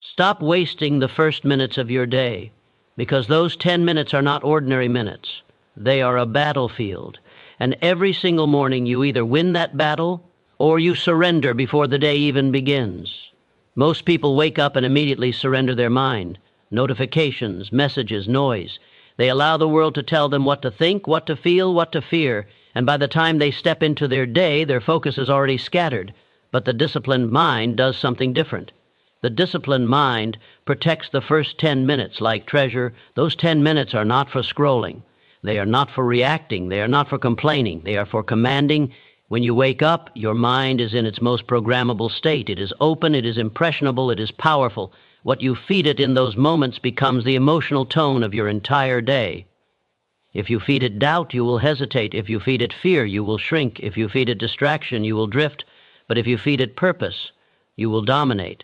Stop wasting the first minutes of your day, because those 10 minutes are not ordinary minutes. They are a battlefield, and every single morning you either win that battle or you surrender before the day even begins. Most people wake up and immediately surrender their mind. Notifications, messages, noise. They allow the world to tell them what to think, what to feel, what to fear, and by the time they step into their day, their focus is already scattered. But the disciplined mind does something different. The disciplined mind protects the first 10 minutes like treasure. Those 10 minutes are not for scrolling. They are not for reacting. They are not for complaining. They are for commanding. When you wake up, your mind is in its most programmable state. It is open, it is impressionable, it is powerful. What you feed it in those moments becomes the emotional tone of your entire day. If you feed it doubt, you will hesitate. If you feed it fear, you will shrink. If you feed it distraction, you will drift. But if you feed it purpose, you will dominate.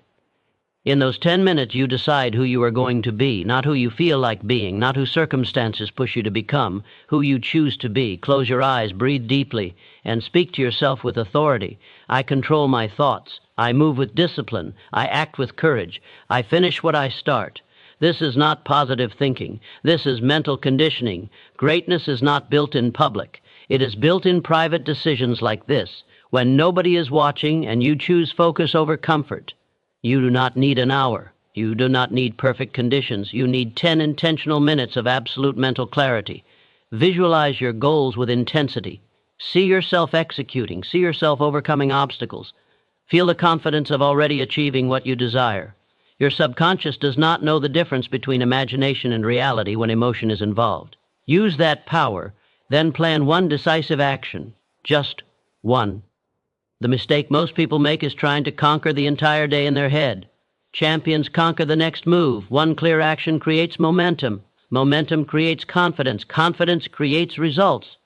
In those 10 minutes, you decide who you are going to be, not who you feel like being, not who circumstances push you to become, who you choose to be. Close your eyes, breathe deeply, and speak to yourself with authority. I control my thoughts. I move with discipline. I act with courage. I finish what I start. This is not positive thinking. This is mental conditioning. Greatness is not built in public. It is built in private decisions like this, when nobody is watching and you choose focus over comfort. You do not need an hour. You do not need perfect conditions. You need 10 intentional minutes of absolute mental clarity. Visualize your goals with intensity. See yourself executing. See yourself overcoming obstacles. Feel the confidence of already achieving what you desire. Your subconscious does not know the difference between imagination and reality when emotion is involved. Use that power, then plan one decisive action. Just one. The mistake most people make is trying to conquer the entire day in their head. Champions conquer the next move. One clear action creates momentum. Momentum creates confidence. Confidence creates results.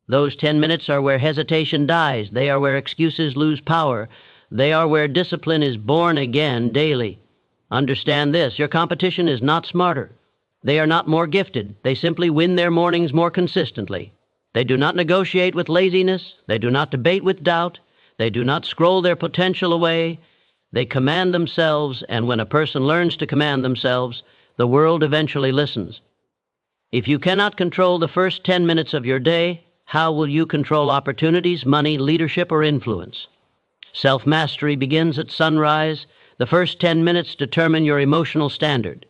Those 10 minutes are where hesitation dies. They are where excuses lose power. They are where discipline is born again daily. Understand this, your competition is not smarter. They are not more gifted. They simply win their mornings more consistently. They do not negotiate with laziness. They do not debate with doubt. They do not scroll their potential away. They command themselves, and when a person learns to command themselves, the world eventually listens. If you cannot control the first 10 minutes of your day, how will you control opportunities, money, leadership, or influence? Self-mastery begins at sunrise. The first 10 minutes determine your emotional standard.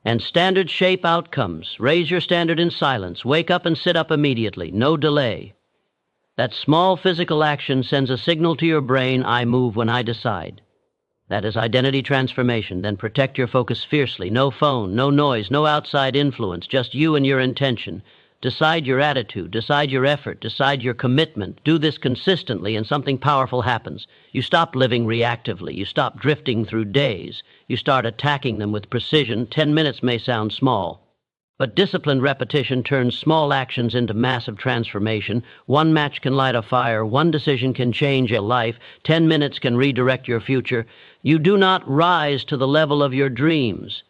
And standards shape outcomes. Raise your standard in silence. Wake up and sit up immediately. No delay. That small physical action sends a signal to your brain, I move when I decide. That is identity transformation. Then protect your focus fiercely. No phone, no noise, no outside influence, just you and your intention. Decide your attitude, decide your effort, decide your commitment. Do this consistently and something powerful happens. You stop living reactively. You stop drifting through days. You start attacking them with precision. 10 minutes may sound small, but disciplined repetition turns small actions into massive transformation. One match can light a fire. One decision can change a life. 10 minutes can redirect your future. You do not rise to the level of your dreams.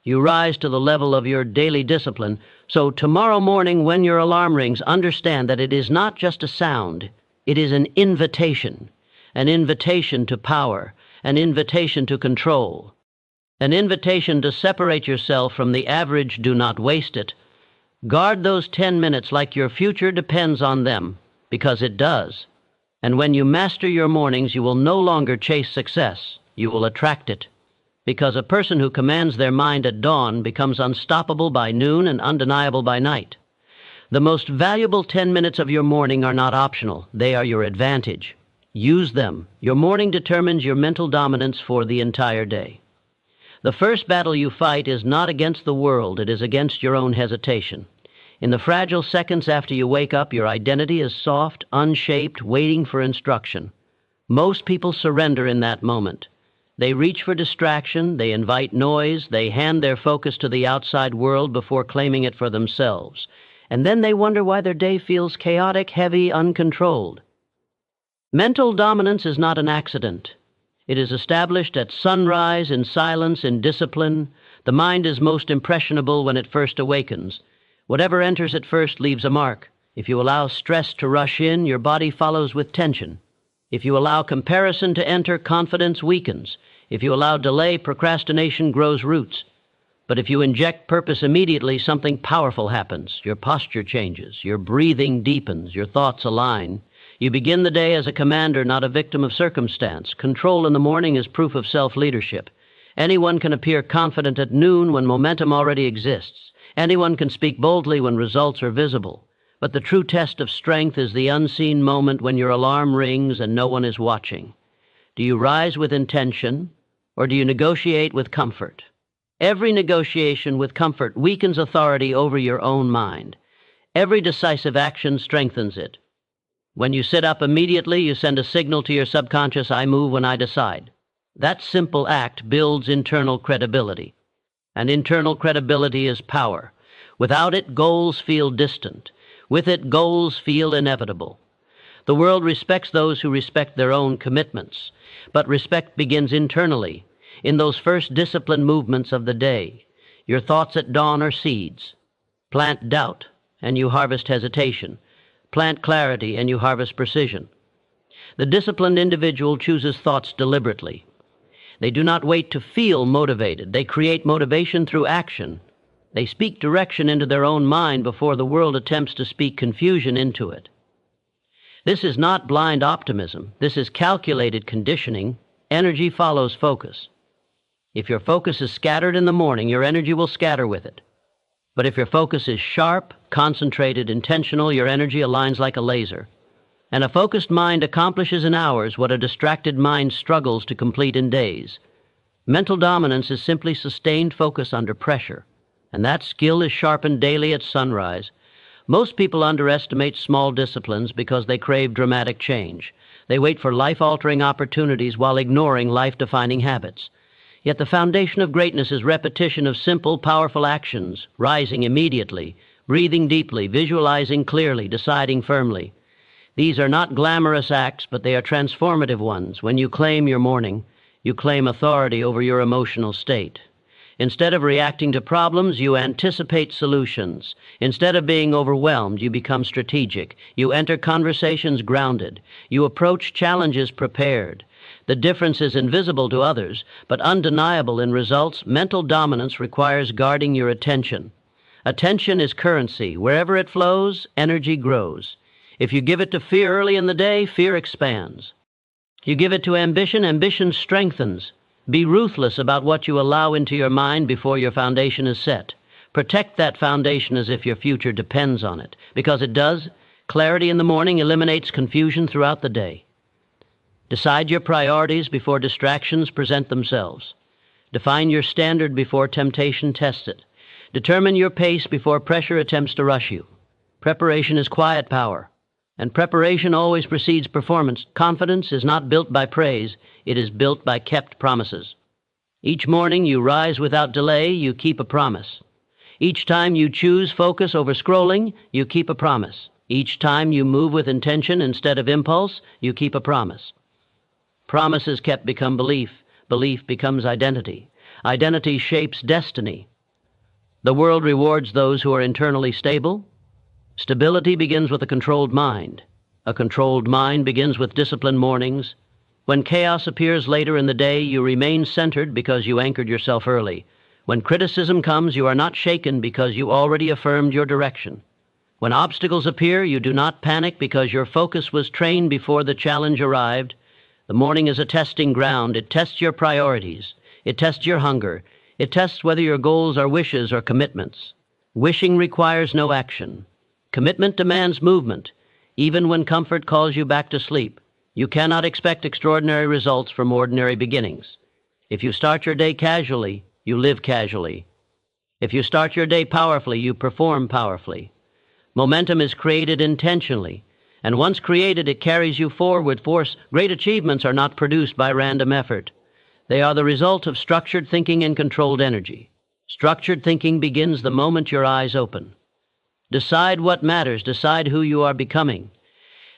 You rise to the level of your daily discipline. So tomorrow morning when your alarm rings, understand that it is not just a sound. It is an invitation to power, an invitation to control, an invitation to separate yourself from the average. Do not waste it. Guard those 10 minutes like your future depends on them, because it does. And when you master your mornings, you will no longer chase success. You will attract it. Because a person who commands their mind at dawn becomes unstoppable by noon and undeniable by night. The most valuable 10 minutes of your morning are not optional. They are your advantage. Use them. Your morning determines your mental dominance for the entire day. The first battle you fight is not against the world. It is against your own hesitation. In the fragile seconds after you wake up, your identity is soft, unshaped, waiting for instruction. Most people surrender in that moment. They reach for distraction, they invite noise, they hand their focus to the outside world before claiming it for themselves. And then they wonder why their day feels chaotic, heavy, uncontrolled. Mental dominance is not an accident. It is established at sunrise, in silence, in discipline. The mind is most impressionable when it first awakens. Whatever enters at first leaves a mark. If you allow stress to rush in, your body follows with tension. If you allow comparison to enter, confidence weakens. If you allow delay, procrastination grows roots. But if you inject purpose immediately, something powerful happens. Your posture changes, your breathing deepens, your thoughts align. You begin the day as a commander, not a victim of circumstance. Control in the morning is proof of self-leadership. Anyone can appear confident at noon when momentum already exists. Anyone can speak boldly when results are visible. But the true test of strength is the unseen moment when your alarm rings and no one is watching. Do you rise with intention, or do you negotiate with comfort? Every negotiation with comfort weakens authority over your own mind. Every decisive action strengthens it. When you sit up immediately, you send a signal to your subconscious, I move when I decide. That simple act builds internal credibility. And internal credibility is power. Without it, goals feel distant. With it, goals feel inevitable. The world respects those who respect their own commitments. But respect begins internally, in those first disciplined movements of the day. Your thoughts at dawn are seeds. Plant doubt, and you harvest hesitation. Plant clarity, and you harvest precision. The disciplined individual chooses thoughts deliberately. They do not wait to feel motivated. They create motivation through action. They speak direction into their own mind before the world attempts to speak confusion into it. This is not blind optimism. This is calculated conditioning. Energy follows focus. If your focus is scattered in the morning, your energy will scatter with it. But if your focus is sharp, concentrated, intentional, your energy aligns like a laser. And a focused mind accomplishes in hours what a distracted mind struggles to complete in days. Mental dominance is simply sustained focus under pressure, and that skill is sharpened daily at sunrise. Most people underestimate small disciplines because they crave dramatic change. They wait for life-altering opportunities while ignoring life-defining habits. Yet the foundation of greatness is repetition of simple, powerful actions, rising immediately, breathing deeply, visualizing clearly, deciding firmly. These are not glamorous acts, but they are transformative ones. When you claim your morning, you claim authority over your emotional state. Instead of reacting to problems, you anticipate solutions. Instead of being overwhelmed, you become strategic. You enter conversations grounded. You approach challenges prepared. The difference is invisible to others, but undeniable in results. Mental dominance requires guarding your attention. Attention is currency. Wherever it flows, energy grows. If you give it to fear early in the day, fear expands. You give it to ambition, ambition strengthens. Be ruthless about what you allow into your mind before your foundation is set. Protect that foundation as if your future depends on it, because it does. Clarity in the morning eliminates confusion throughout the day. Decide your priorities before distractions present themselves. Define your standard before temptation tests it. Determine your pace before pressure attempts to rush you. Preparation is quiet power, and preparation always precedes performance. Confidence is not built by praise, it is built by kept promises. Each morning you rise without delay, you keep a promise. Each time you choose focus over scrolling, you keep a promise. Each time you move with intention instead of impulse, you keep a promise. Promises kept become belief. Belief becomes identity. Identity shapes destiny. The world rewards those who are internally stable. Stability begins with a controlled mind. A controlled mind begins with disciplined mornings. When chaos appears later in the day, you remain centered because you anchored yourself early. When criticism comes, you are not shaken because you already affirmed your direction. When obstacles appear, you do not panic because your focus was trained before the challenge arrived. The morning is a testing ground. It tests your priorities. It tests your hunger. It tests whether your goals are wishes or commitments. Wishing requires no action. Commitment demands movement. Even when comfort calls you back to sleep, you cannot expect extraordinary results from ordinary beginnings. If you start your day casually, you live casually. If you start your day powerfully, you perform powerfully. Momentum is created intentionally, and once created, it carries you forward with force. Great achievements are not produced by random effort. They are the result of structured thinking and controlled energy. Structured thinking begins the moment your eyes open. Decide what matters. Decide who you are becoming.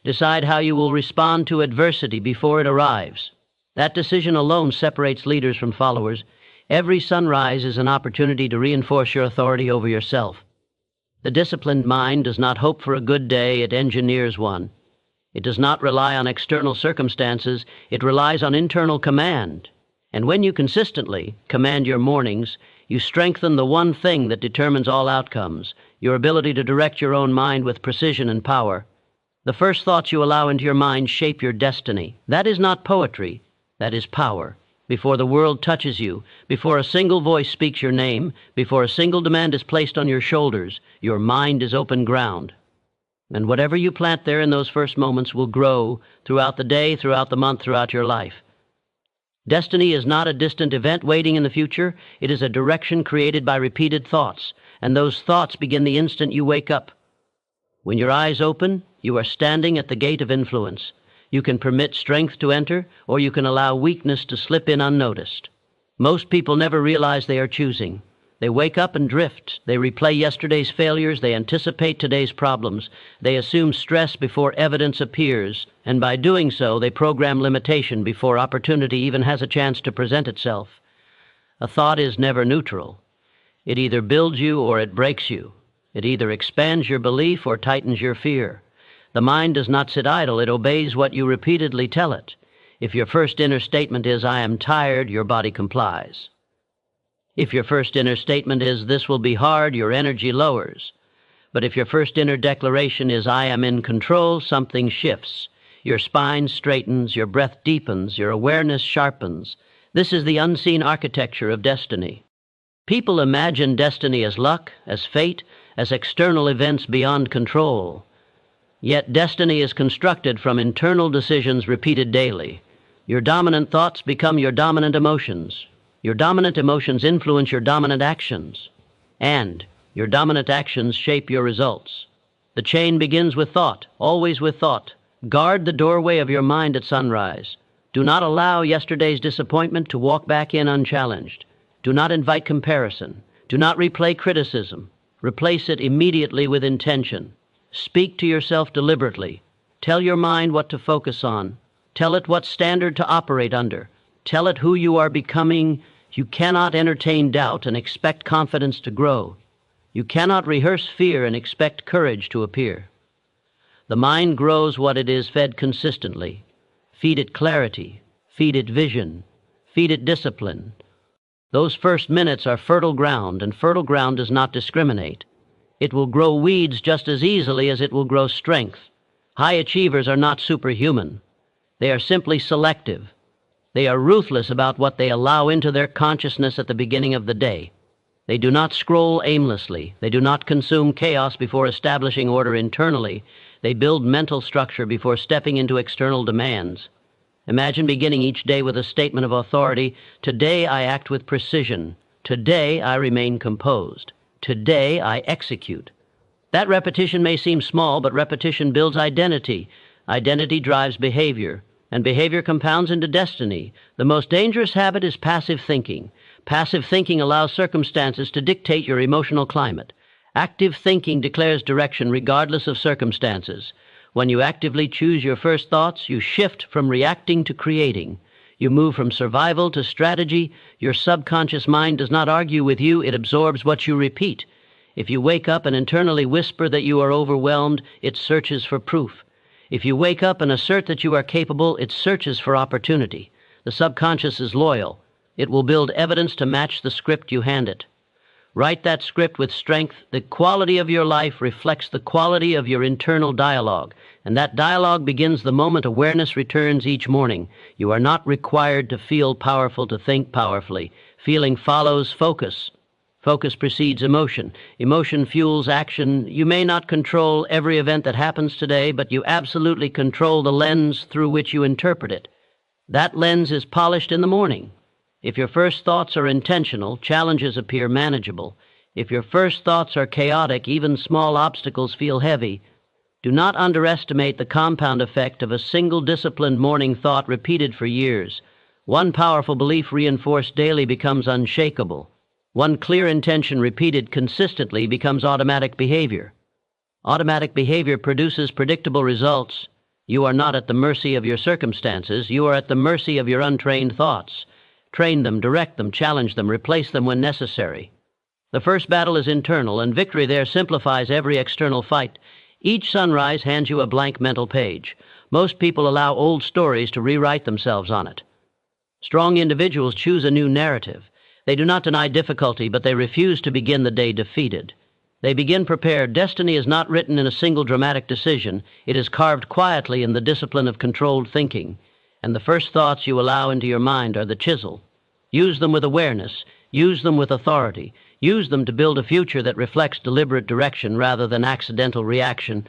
Decide how you will respond to adversity before it arrives. That decision alone separates leaders from followers. Every sunrise is an opportunity to reinforce your authority over yourself. The disciplined mind does not hope for a good day, it engineers one. It does not rely on external circumstances, it relies on internal command. And when you consistently command your mornings, you strengthen the one thing that determines all outcomes, your ability to direct your own mind with precision and power. The first thoughts you allow into your mind shape your destiny. That is not poetry, that is power. Before the world touches you, before a single voice speaks your name, before a single demand is placed on your shoulders, your mind is open ground. And whatever you plant there in those first moments will grow throughout the day, throughout the month, throughout your life. Destiny is not a distant event waiting in the future. It is a direction created by repeated thoughts, and those thoughts begin the instant you wake up. When your eyes open, you are standing at the gate of influence. You can permit strength to enter, or you can allow weakness to slip in unnoticed. Most people never realize they are choosing. They wake up and drift. They replay yesterday's failures. They anticipate today's problems. They assume stress before evidence appears, and by doing so, they program limitation before opportunity even has a chance to present itself. A thought is never neutral. It either builds you or it breaks you. It either expands your belief or tightens your fear. The mind does not sit idle. It obeys what you repeatedly tell it. If your first inner statement is, "I am tired," your body complies. If your first inner statement is, "This will be hard," your energy lowers. But if your first inner declaration is, "I am in control," something shifts. Your spine straightens, your breath deepens, your awareness sharpens. This is the unseen architecture of destiny. People imagine destiny as luck, as fate, as external events beyond control. Yet destiny is constructed from internal decisions repeated daily. Your dominant thoughts become your dominant emotions. Your dominant emotions influence your dominant actions. And your dominant actions shape your results. The chain begins with thought, always with thought. Guard the doorway of your mind at sunrise. Do not allow yesterday's disappointment to walk back in unchallenged. Do not invite comparison. Do not replay criticism. Replace it immediately with intention. Speak to yourself deliberately. Tell your mind what to focus on. Tell it what standard to operate under. Tell it who you are becoming. You cannot entertain doubt and expect confidence to grow. You cannot rehearse fear and expect courage to appear. The mind grows what it is fed consistently. Feed it clarity. Feed it vision. Feed it discipline. Those first minutes are fertile ground, and fertile ground does not discriminate. It will grow weeds just as easily as it will grow strength. High achievers are not superhuman. They are simply selective. They are ruthless about what they allow into their consciousness at the beginning of the day. They do not scroll aimlessly. They do not consume chaos before establishing order internally. They build mental structure before stepping into external demands. Imagine beginning each day with a statement of authority. Today I act with precision. Today I remain composed. Today I execute. That repetition may seem small, but repetition builds identity. Identity drives behavior, and behavior compounds into destiny. The most dangerous habit is passive thinking. Passive thinking allows circumstances to dictate your emotional climate. Active thinking declares direction regardless of circumstances. When you actively choose your first thoughts, you shift from reacting to creating. You move from survival to strategy. Your subconscious mind does not argue with you, it absorbs what you repeat. If you wake up and internally whisper that you are overwhelmed, it searches for proof. If you wake up and assert that you are capable, it searches for opportunity. The subconscious is loyal. It will build evidence to match the script you hand it. Write that script with strength. The quality of your life reflects the quality of your internal dialogue, and that dialogue begins the moment awareness returns each morning. You are not required to feel powerful to think powerfully. Feeling follows focus. Focus precedes emotion. Emotion fuels action. You may not control every event that happens today, but you absolutely control the lens through which you interpret it. That lens is polished in the morning. If your first thoughts are intentional, challenges appear manageable. If your first thoughts are chaotic, even small obstacles feel heavy. Do not underestimate the compound effect of a single disciplined morning thought repeated for years. One powerful belief reinforced daily becomes unshakable. One clear intention repeated consistently becomes automatic behavior. Automatic behavior produces predictable results. You are not at the mercy of your circumstances. You are at the mercy of your untrained thoughts. Train them, direct them, challenge them, replace them when necessary. The first battle is internal, and victory there simplifies every external fight. Each sunrise hands you a blank mental page. Most people allow old stories to rewrite themselves on it. Strong individuals choose a new narrative. They do not deny difficulty, but they refuse to begin the day defeated. They begin prepared. Destiny is not written in a single dramatic decision. It is carved quietly in the discipline of controlled thinking. And the first thoughts you allow into your mind are the chisel. Use them with awareness. Use them with authority. Use them to build a future that reflects deliberate direction rather than accidental reaction.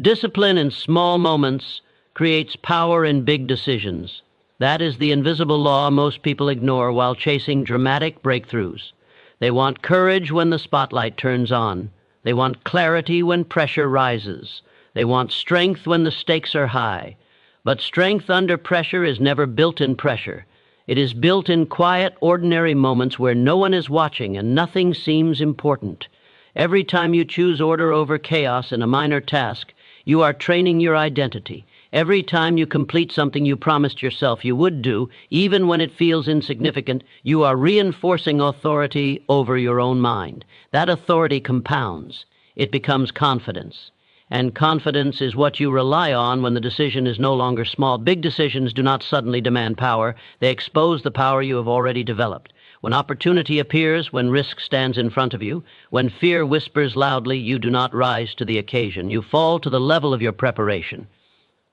Discipline in small moments creates power in big decisions. That is the invisible law most people ignore while chasing dramatic breakthroughs. They want courage when the spotlight turns on. They want clarity when pressure rises. They want strength when the stakes are high. But strength under pressure is never built in pressure. It is built in quiet, ordinary moments where no one is watching and nothing seems important. Every time you choose order over chaos in a minor task, you are training your identity. Every time you complete something you promised yourself you would do, even when it feels insignificant, you are reinforcing authority over your own mind. That authority compounds. It becomes confidence. And confidence is what you rely on when the decision is no longer small. Big decisions do not suddenly demand power. They expose the power you have already developed. When opportunity appears, when risk stands in front of you, when fear whispers loudly, you do not rise to the occasion. You fall to the level of your preparation.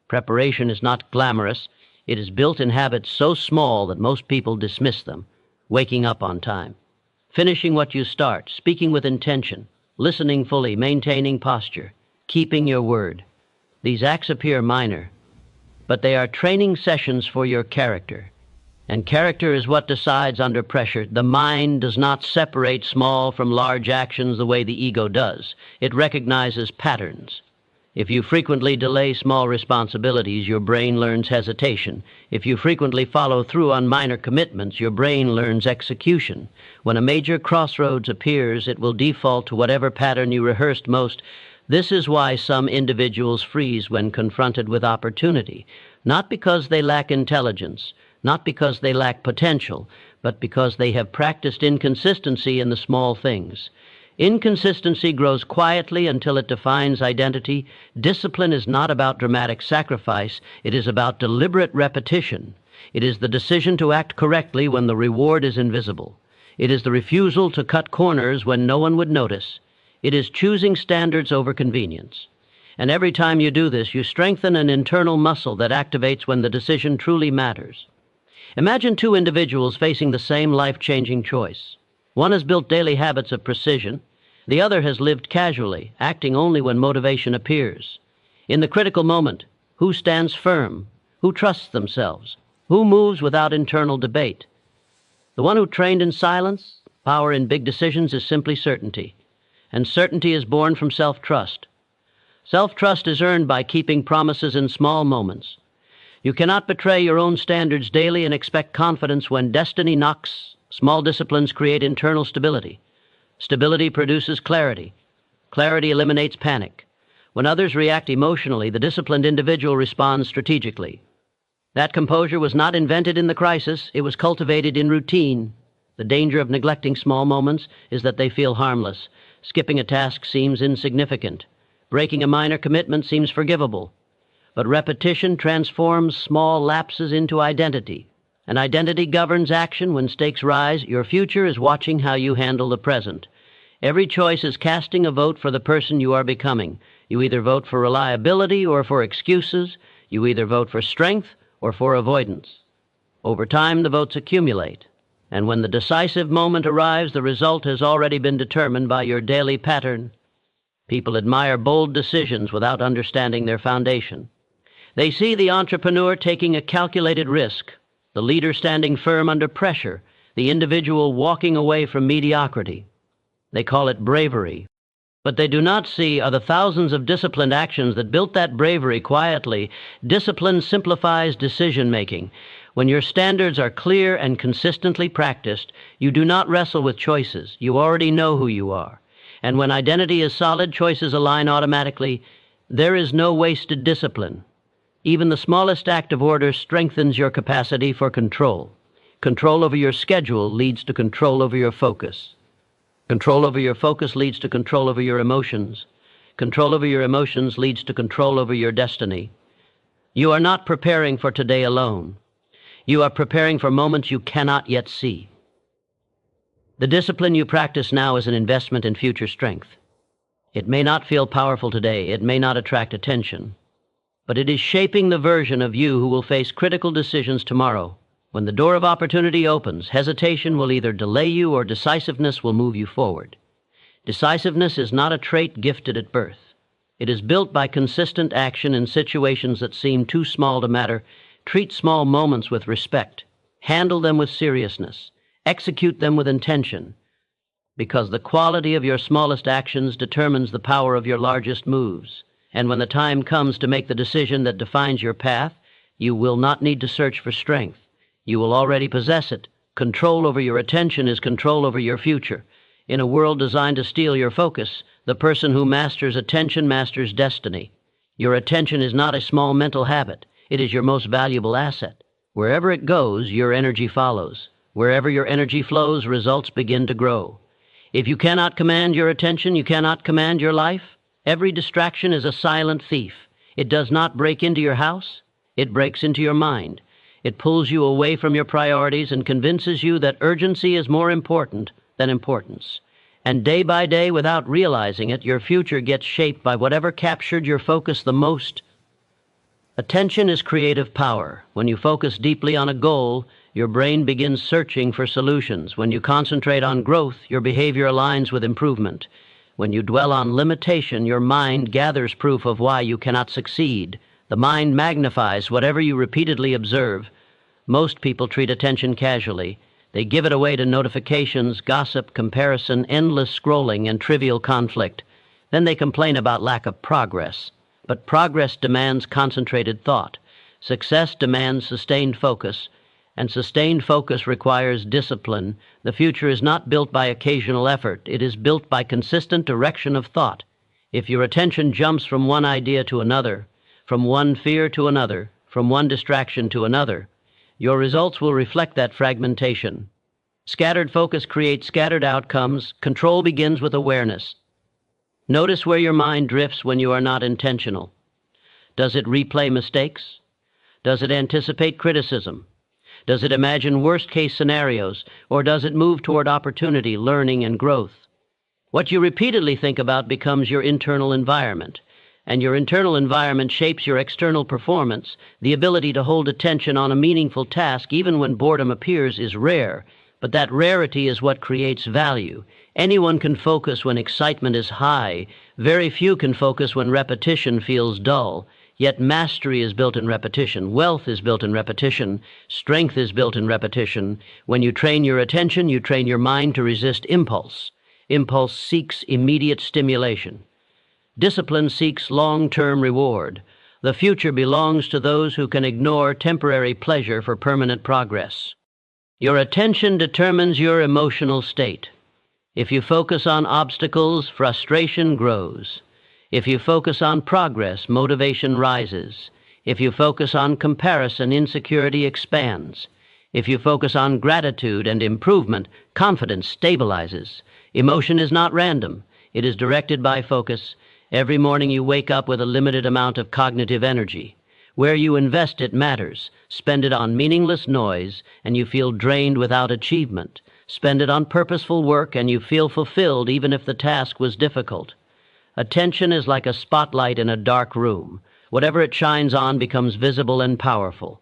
Preparation is not glamorous. It is built in habits so small that most people dismiss them. Waking up on time, finishing what you start, speaking with intention, listening fully, maintaining posture, keeping your word. These acts appear minor, but they are training sessions for your character. And character is what decides under pressure. The mind does not separate small from large actions the way the ego does. It recognizes patterns. If you frequently delay small responsibilities, your brain learns hesitation. If you frequently follow through on minor commitments, your brain learns execution. When a major crossroads appears, it will default to whatever pattern you rehearsed most. This is why some individuals freeze when confronted with opportunity, not because they lack intelligence, not because they lack potential, but because they have practiced inconsistency in the small things. Inconsistency grows quietly until it defines identity. Discipline is not about dramatic sacrifice. It is about deliberate repetition. It is the decision to act correctly when the reward is invisible. It is the refusal to cut corners when no one would notice. It is choosing standards over convenience. And every time you do this, you strengthen an internal muscle that activates when the decision truly matters. Imagine two individuals facing the same life-changing choice. One has built daily habits of precision. The other has lived casually, acting only when motivation appears. In the critical moment, who stands firm? Who trusts themselves? Who moves without internal debate? The one who trained in silence, power in big decisions, is simply certainty. And certainty is born from self-trust. Self-trust is earned by keeping promises in small moments. You cannot betray your own standards daily and expect confidence when destiny knocks. Small disciplines create internal stability. Stability produces clarity. Clarity eliminates panic. When others react emotionally, the disciplined individual responds strategically. That composure was not invented in the crisis. It was cultivated in routine. The danger of neglecting small moments is that they feel harmless. Skipping a task seems insignificant. Breaking a minor commitment seems forgivable. But repetition transforms small lapses into identity. And identity governs action. When stakes rise, your future is watching how you handle the present. Every choice is casting a vote for the person you are becoming. You either vote for reliability or for excuses. You either vote for strength or for avoidance. Over time, the votes accumulate. And when the decisive moment arrives, the result has already been determined by your daily pattern. People admire bold decisions without understanding their foundation. They see the entrepreneur taking a calculated risk, the leader standing firm under pressure, the individual walking away from mediocrity. They call it bravery. But they do not see are the thousands of disciplined actions that built that bravery quietly. Discipline simplifies decision-making. When your standards are clear and consistently practiced, you do not wrestle with choices. You already know who you are. And when identity is solid, choices align automatically. There is no wasted discipline. Even the smallest act of order strengthens your capacity for control. Control over your schedule leads to control over your focus. Control over your focus leads to control over your emotions. Control over your emotions leads to control over your destiny. You are not preparing for today alone. You are preparing for moments you cannot yet see. The discipline you practice now is an investment in future strength. It may not feel powerful today, it may not attract attention, but it is shaping the version of you who will face critical decisions tomorrow. When the door of opportunity opens, hesitation will either delay you or decisiveness will move you forward. Decisiveness is not a trait gifted at birth. It is built by consistent action in situations that seem too small to matter. Treat small moments with respect. Handle them with seriousness. Execute them with intention. Because the quality of your smallest actions determines the power of your largest moves. And when the time comes to make the decision that defines your path, you will not need to search for strength. You will already possess it. Control over your attention is control over your future. In a world designed to steal your focus, the person who masters attention masters destiny. Your attention is not a small mental habit. It is your most valuable asset. Wherever it goes, your energy follows. Wherever your energy flows, results begin to grow. If you cannot command your attention, you cannot command your life. Every distraction is a silent thief. It does not break into your house. It breaks into your mind. It pulls you away from your priorities and convinces you that urgency is more important than importance. And day by day, without realizing it, your future gets shaped by whatever captured your focus the most. Attention is creative power. When you focus deeply on a goal, your brain begins searching for solutions. When you concentrate on growth, your behavior aligns with improvement. When you dwell on limitation, your mind gathers proof of why you cannot succeed. The mind magnifies whatever you repeatedly observe. Most people treat attention casually. They give it away to notifications, gossip, comparison, endless scrolling, and trivial conflict. Then they complain about lack of progress. But progress demands concentrated thought. Success demands sustained focus, and sustained focus requires discipline. The future is not built by occasional effort. It is built by consistent direction of thought. If your attention jumps from one idea to another, from one fear to another, from one distraction to another, your results will reflect that fragmentation. Scattered focus creates scattered outcomes. Control begins with awareness. Notice where your mind drifts when you are not intentional. Does it replay mistakes? Does it anticipate criticism? Does it imagine worst-case scenarios? Or does it move toward opportunity, learning, and growth? What you repeatedly think about becomes your internal environment. And your internal environment shapes your external performance. The ability to hold attention on a meaningful task, even when boredom appears, is rare, but that rarity is what creates value. Anyone can focus when excitement is high. Very few can focus when repetition feels dull. Yet mastery is built in repetition. Wealth is built in repetition. Strength is built in repetition. When you train your attention, you train your mind to resist impulse. Impulse seeks immediate stimulation. Discipline seeks long-term reward. The future belongs to those who can ignore temporary pleasure for permanent progress. Your attention determines your emotional state. If you focus on obstacles, frustration grows. If you focus on progress, motivation rises. If you focus on comparison, insecurity expands. If you focus on gratitude and improvement, confidence stabilizes. Emotion is not random. It is directed by focus. Every morning you wake up with a limited amount of cognitive energy. Where you invest it matters. Spend it on meaningless noise, and you feel drained without achievement. Spend it on purposeful work, and you feel fulfilled even if the task was difficult. Attention is like a spotlight in a dark room. Whatever it shines on becomes visible and powerful.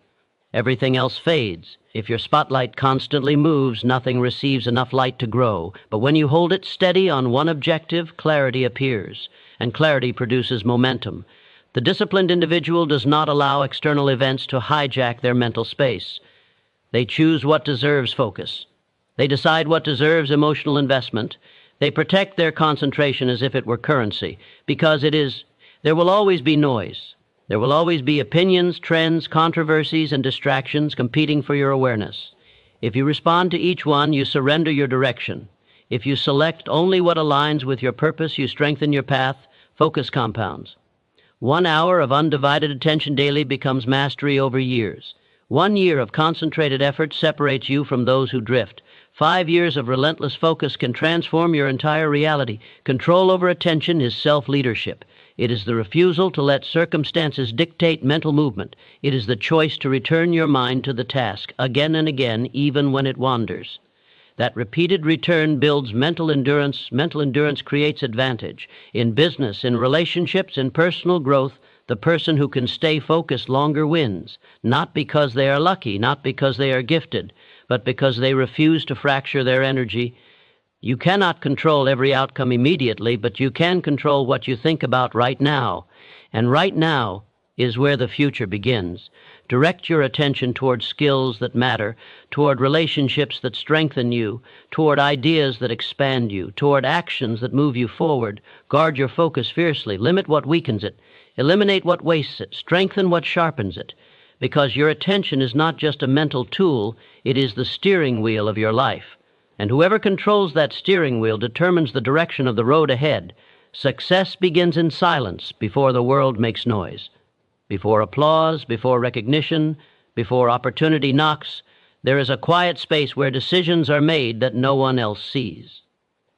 Everything else fades. If your spotlight constantly moves, nothing receives enough light to grow. But when you hold it steady on one objective, clarity appears. And clarity produces momentum. The disciplined individual does not allow external events to hijack their mental space. They choose what deserves focus. They decide what deserves emotional investment. They protect their concentration as if it were currency, because there will always be noise. There will always be opinions, trends, controversies, and distractions competing for your awareness. If you respond to each one, you surrender your direction. If you select only what aligns with your purpose, you strengthen your path. Focus compounds. 1 hour of undivided attention daily becomes mastery over years. 1 year of concentrated effort separates you from those who drift. 5 years of relentless focus can transform your entire reality. Control over attention is self-leadership. It is the refusal to let circumstances dictate mental movement. It is the choice to return your mind to the task again and again, even when it wanders. That repeated return builds mental endurance. Mental endurance creates advantage. In business, in relationships, in personal growth, the person who can stay focused longer wins, not because they are lucky, not because they are gifted, but because they refuse to fracture their energy. You cannot control every outcome immediately, but you can control what you think about right now. And right now is where the future begins. Direct your attention toward skills that matter, toward relationships that strengthen you, toward ideas that expand you, toward actions that move you forward. Guard your focus fiercely. Limit what weakens it. Eliminate what wastes it. Strengthen what sharpens it. Because your attention is not just a mental tool, it is the steering wheel of your life. And whoever controls that steering wheel determines the direction of the road ahead. Success begins in silence before the world makes noise. Before applause, before recognition, before opportunity knocks, there is a quiet space where decisions are made that no one else sees.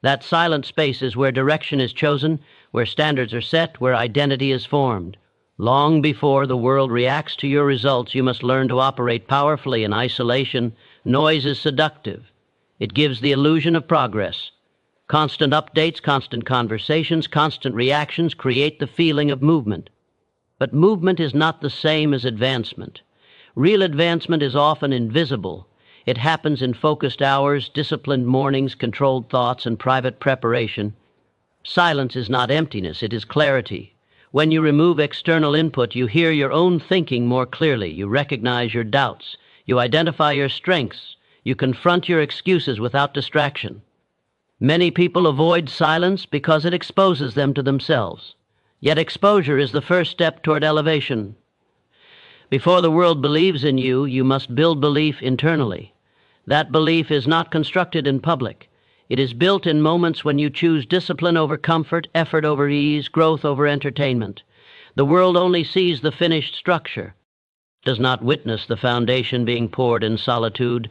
That silent space is where direction is chosen, where standards are set, where identity is formed. Long before the world reacts to your results, you must learn to operate powerfully in isolation. Noise is seductive. It gives the illusion of progress. Constant updates, constant conversations, constant reactions create the feeling of movement. But movement is not the same as advancement. Real advancement is often invisible. It happens in focused hours, disciplined mornings, controlled thoughts, and private preparation. Silence is not emptiness, it is clarity. When you remove external input, you hear your own thinking more clearly. You recognize your doubts. You identify your strengths. You confront your excuses without distraction. Many people avoid silence because it exposes them to themselves. Yet exposure is the first step toward elevation. Before the world believes in you, you must build belief internally. That belief is not constructed in public. It is built in moments when you choose discipline over comfort, effort over ease, growth over entertainment. The world only sees the finished structure, does not witness the foundation being poured in solitude.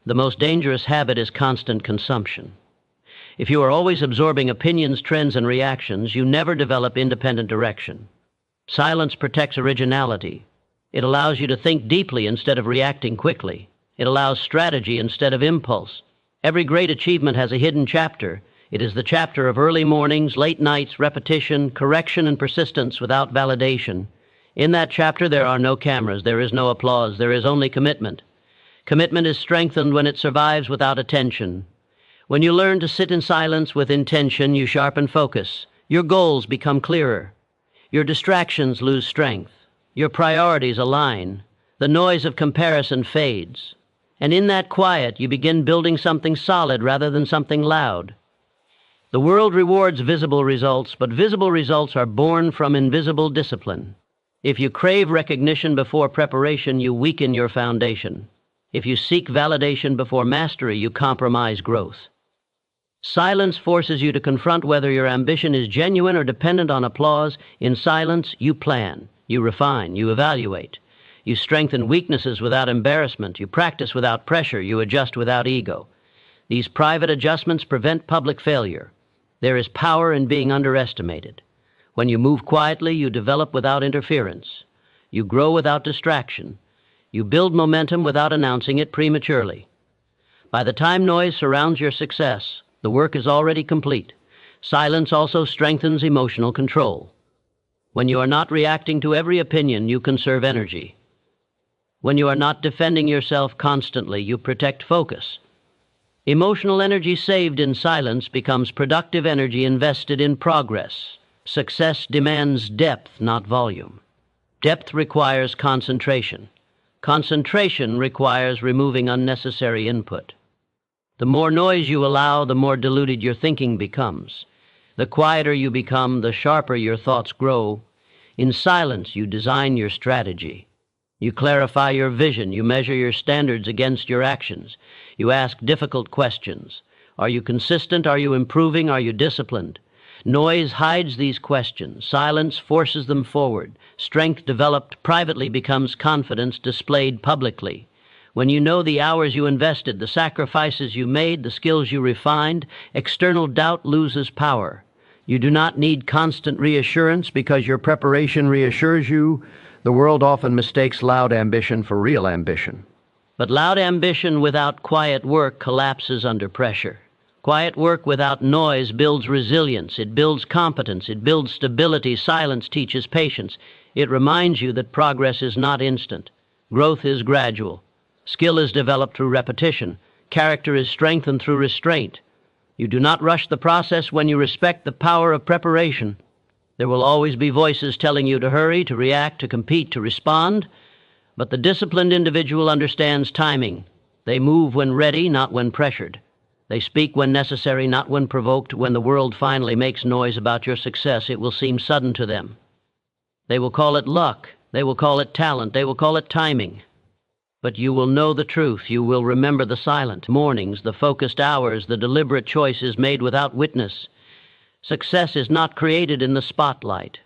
The most dangerous habit is constant consumption. If you are always absorbing opinions, trends, and reactions, you never develop independent direction. Silence protects originality. It allows you to think deeply instead of reacting quickly. It allows strategy instead of impulse. Every great achievement has a hidden chapter. It is the chapter of early mornings, late nights, repetition, correction, and persistence without validation. In that chapter, there are no cameras, there is no applause, there is only commitment. Commitment is strengthened when it survives without attention. When you learn to sit in silence with intention, you sharpen focus. Your goals become clearer. Your distractions lose strength. Your priorities align. The noise of comparison fades. And in that quiet, you begin building something solid rather than something loud. The world rewards visible results, but visible results are born from invisible discipline. If you crave recognition before preparation, you weaken your foundation. If you seek validation before mastery, you compromise growth. Silence forces you to confront whether your ambition is genuine or dependent on applause. In silence, you plan, you refine, you evaluate. You strengthen weaknesses without embarrassment. You practice without pressure. You adjust without ego. These private adjustments prevent public failure. There is power in being underestimated. When you move quietly, you develop without interference. You grow without distraction. You build momentum without announcing it prematurely. By the time noise surrounds your success, the work is already complete. Silence also strengthens emotional control. When you are not reacting to every opinion, you conserve energy. When you are not defending yourself constantly, you protect focus. Emotional energy saved in silence becomes productive energy invested in progress. Success demands depth, not volume. Depth requires concentration. Concentration requires removing unnecessary input. The more noise you allow, the more diluted your thinking becomes. The quieter you become, the sharper your thoughts grow. In silence, you design your strategy. You clarify your vision. You measure your standards against your actions. You ask difficult questions. Are you consistent? Are you improving? Are you disciplined? Noise hides these questions. Silence forces them forward. Strength developed privately becomes confidence displayed publicly. When you know the hours you invested, the sacrifices you made, the skills you refined, external doubt loses power. You do not need constant reassurance because your preparation reassures you. The world often mistakes loud ambition for real ambition. But loud ambition without quiet work collapses under pressure. Quiet work without noise builds resilience. It builds competence. It builds stability. Silence teaches patience. It reminds you that progress is not instant. Growth is gradual. Skill is developed through repetition. Character is strengthened through restraint. You do not rush the process when you respect the power of preparation. There will always be voices telling you to hurry, to react, to compete, to respond. But the disciplined individual understands timing. They move when ready, not when pressured. They speak when necessary, not when provoked. When the world finally makes noise about your success, it will seem sudden to them. They will call it luck. They will call it talent. They will call it timing. But you will know the truth. You will remember the silent mornings, the focused hours, the deliberate choices made without witness. Success is not created in the spotlight.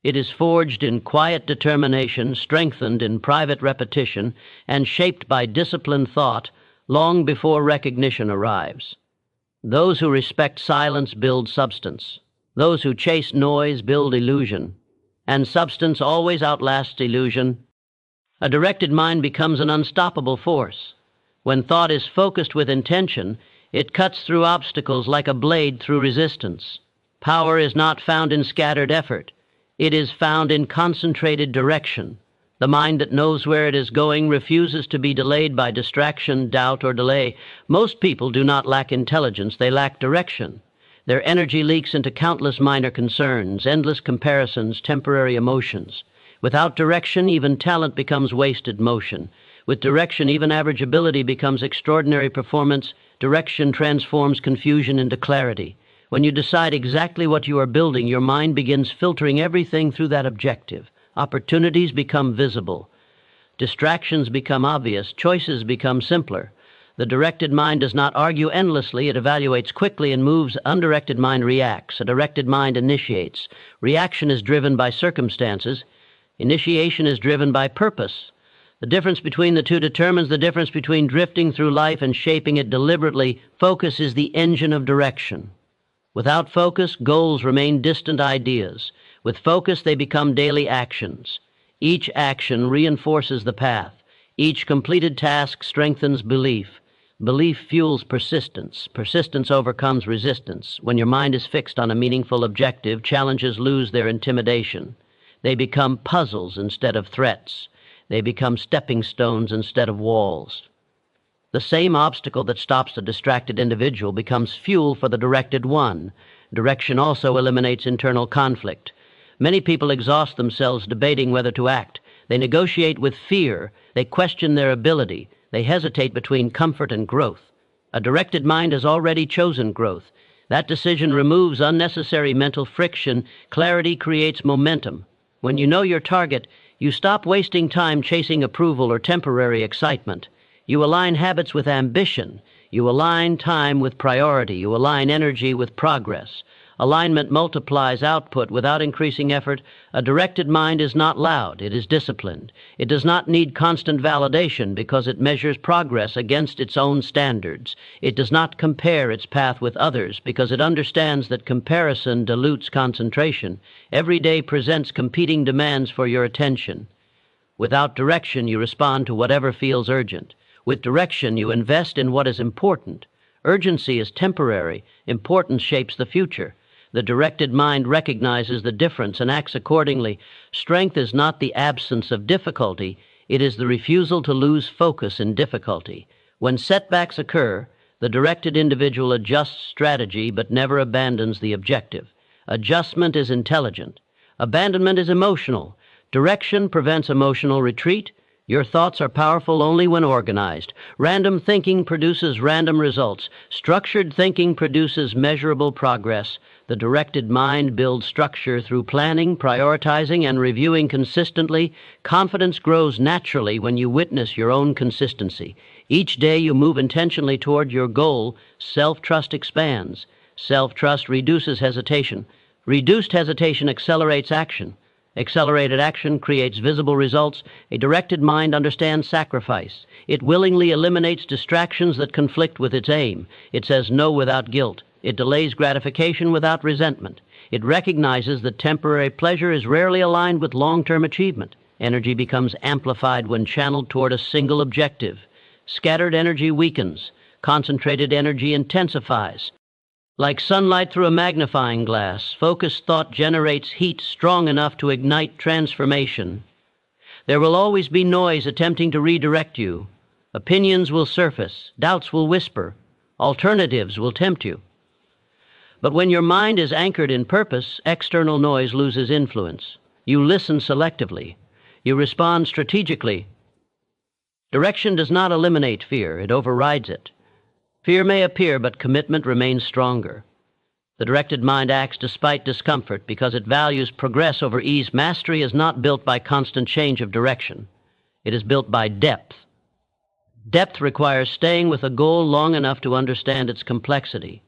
It is forged in quiet determination, strengthened in private repetition, and shaped by disciplined thought long before recognition arrives. Those who respect silence build substance. Those who chase noise build illusion. And substance always outlasts illusion. A directed mind becomes an unstoppable force. When thought is focused with intention, it cuts through obstacles like a blade through resistance. Power is not found in scattered effort. It is found in concentrated direction. The mind that knows where it is going refuses to be delayed by distraction, doubt, or delay. Most people do not lack intelligence, they lack direction. Their energy leaks into countless minor concerns, endless comparisons, temporary emotions. Without direction, even talent becomes wasted motion. With direction, even average ability becomes extraordinary performance. Direction transforms confusion into clarity. When you decide exactly what you are building, your mind begins filtering everything through that objective. Opportunities become visible. Distractions become obvious. Choices become simpler. The directed mind does not argue endlessly. It evaluates quickly and moves. Undirected mind reacts. A directed mind initiates. Reaction is driven by circumstances. Initiation is driven by purpose. The difference between the two determines the difference between drifting through life and shaping it deliberately. Focus is the engine of direction. Without focus, goals remain distant ideas. With focus, they become daily actions. Each action reinforces the path. Each completed task strengthens belief. Belief fuels persistence. Persistence overcomes resistance. When your mind is fixed on a meaningful objective, challenges lose their intimidation. They become puzzles instead of threats. They become stepping stones instead of walls. The same obstacle that stops a distracted individual becomes fuel for the directed one. Direction also eliminates internal conflict. Many people exhaust themselves debating whether to act. They negotiate with fear. They question their ability. They hesitate between comfort and growth. A directed mind has already chosen growth. That decision removes unnecessary mental friction. Clarity creates momentum. When you know your target, you stop wasting time chasing approval or temporary excitement. You align habits with ambition. You align time with priority. You align energy with progress. Alignment multiplies output without increasing effort. A directed mind is not loud. It is disciplined. It does not need constant validation because it measures progress against its own standards. It does not compare its path with others because it understands that comparison dilutes concentration. Every day presents competing demands for your attention. Without direction, you respond to whatever feels urgent. With direction, you invest in what is important. Urgency is temporary. Importance shapes the future. The directed mind recognizes the difference and acts accordingly. Strength is not the absence of difficulty. It is the refusal to lose focus in difficulty. When setbacks occur, the directed individual adjusts strategy but never abandons the objective. Adjustment is intelligent. Abandonment is emotional. Direction prevents emotional retreat. Your thoughts are powerful only when organized. Random thinking produces random results. Structured thinking produces measurable progress. The directed mind builds structure through planning, prioritizing, and reviewing consistently. Confidence grows naturally when you witness your own consistency. Each day you move intentionally toward your goal. Self-trust expands. Self-trust reduces hesitation. Reduced hesitation accelerates action. Accelerated action creates visible results. A directed mind understands sacrifice. It willingly eliminates distractions that conflict with its aim. It says no without guilt. It delays gratification without resentment. It recognizes that temporary pleasure is rarely aligned with long-term achievement. Energy becomes amplified when channeled toward a single objective. Scattered energy weakens. Concentrated energy intensifies. Like sunlight through a magnifying glass, focused thought generates heat strong enough to ignite transformation. There will always be noise attempting to redirect you. Opinions will surface, doubts will whisper, alternatives will tempt you. But when your mind is anchored in purpose, external noise loses influence. You listen selectively. You respond strategically. Direction does not eliminate fear, it overrides it. Fear may appear, but commitment remains stronger. The directed mind acts despite discomfort because it values progress over ease. Mastery is not built by constant change of direction. It is built by depth. Depth requires staying with a goal long enough to understand its complexity.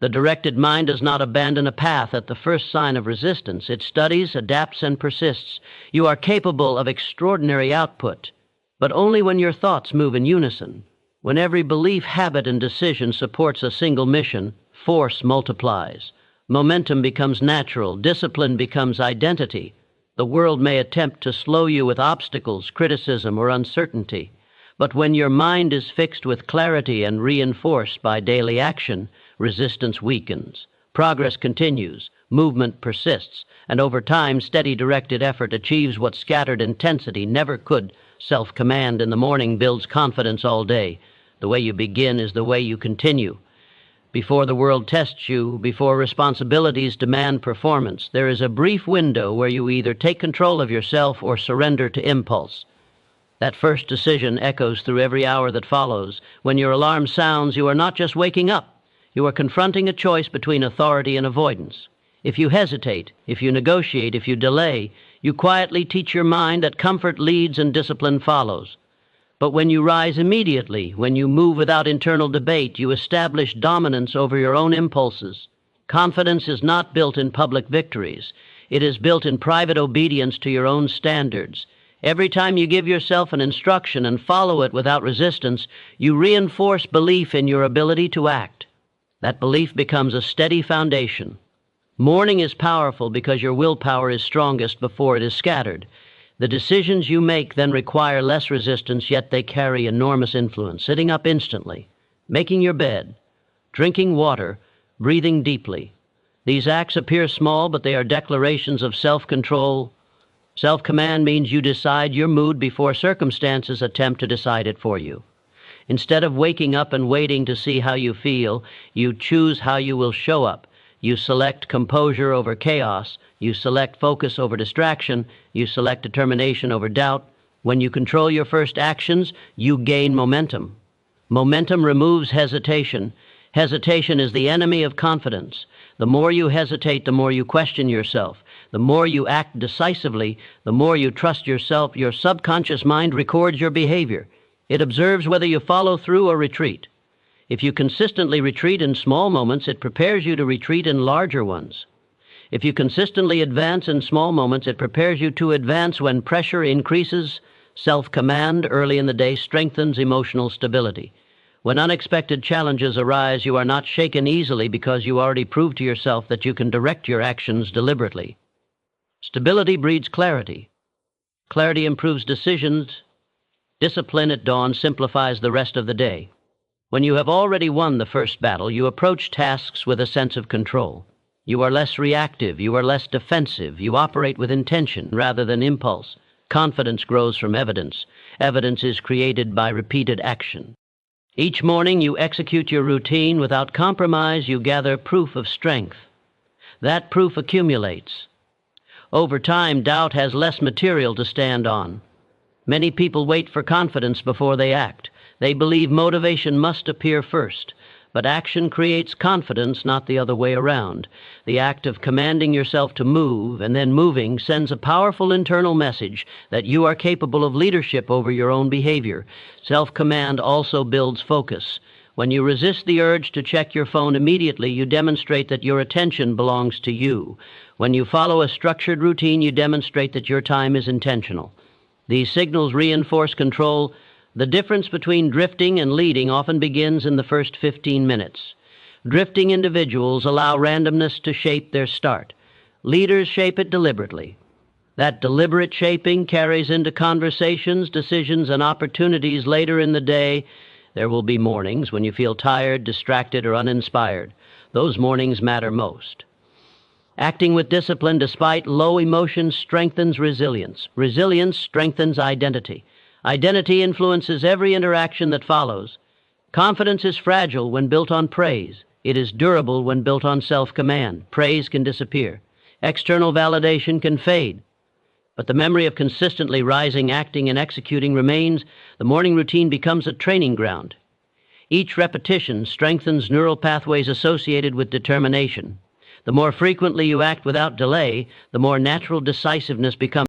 The directed mind does not abandon a path at the first sign of resistance. It studies, adapts, and persists. You are capable of extraordinary output, but only when your thoughts move in unison. When every belief, habit, and decision supports a single mission, force multiplies. Momentum becomes natural. Discipline becomes identity. The world may attempt to slow you with obstacles, criticism, or uncertainty. But when your mind is fixed with clarity and reinforced by daily action, resistance weakens. Progress continues. Movement persists. And over time, steady directed effort achieves what scattered intensity never could. Self-command in the morning builds confidence all day. The way you begin is the way you continue. Before the world tests you, before responsibilities demand performance, there is a brief window where you either take control of yourself or surrender to impulse. That first decision echoes through every hour that follows. When your alarm sounds, you are not just waking up. You are confronting a choice between authority and avoidance. If you hesitate, if you negotiate, if you delay, you quietly teach your mind that comfort leads and discipline follows. But when you rise immediately, when you move without internal debate, you establish dominance over your own impulses. Confidence is not built in public victories. It is built in private obedience to your own standards. Every time you give yourself an instruction and follow it without resistance, you reinforce belief in your ability to act. That belief becomes a steady foundation. Morning is powerful because your willpower is strongest before it is scattered. The decisions you make then require less resistance, yet they carry enormous influence. Sitting up instantly, making your bed, drinking water, breathing deeply. These acts appear small, but they are declarations of self-control. Self-command means you decide your mood before circumstances attempt to decide it for you. Instead of waking up and waiting to see how you feel, you choose how you will show up. You select composure over chaos. You select focus over distraction. You select determination over doubt. When you control your first actions, you gain momentum. Momentum removes hesitation. Hesitation is the enemy of confidence. The more you hesitate, the more you question yourself. The more you act decisively, the more you trust yourself. Your subconscious mind records your behavior. It observes whether you follow through or retreat. If you consistently retreat in small moments, it prepares you to retreat in larger ones. If you consistently advance in small moments, it prepares you to advance when pressure increases. Self-command early in the day strengthens emotional stability. When unexpected challenges arise, you are not shaken easily because you already proved to yourself that you can direct your actions deliberately. Stability breeds clarity. Clarity improves decisions. Discipline at dawn simplifies the rest of the day. When you have already won the first battle, you approach tasks with a sense of control. You are less reactive, you are less defensive, you operate with intention rather than impulse. Confidence grows from evidence. Evidence is created by repeated action. Each morning you execute your routine without compromise. You gather proof of strength. That proof accumulates. Over time, doubt has less material to stand on. Many people wait for confidence before they act. They believe motivation must appear first, but action creates confidence, not the other way around. The act of commanding yourself to move and then moving sends a powerful internal message that you are capable of leadership over your own behavior. Self-command also builds focus. When you resist the urge to check your phone immediately, you demonstrate that your attention belongs to you. When you follow a structured routine, you demonstrate that your time is intentional. These signals reinforce control. The difference between drifting and leading often begins in the first 15 minutes. Drifting individuals allow randomness to shape their start. Leaders shape it deliberately. That deliberate shaping carries into conversations, decisions, and opportunities later in the day. There will be mornings when you feel tired, distracted, or uninspired. Those mornings matter most. Acting with discipline despite low emotions strengthens resilience. Resilience strengthens identity. Identity influences every interaction that follows. Confidence is fragile when built on praise. It is durable when built on self-command. Praise can disappear. External validation can fade. But the memory of consistently rising, acting, and executing remains. The morning routine becomes a training ground. Each repetition strengthens neural pathways associated with determination. The more frequently you act without delay, the more natural decisiveness becomes.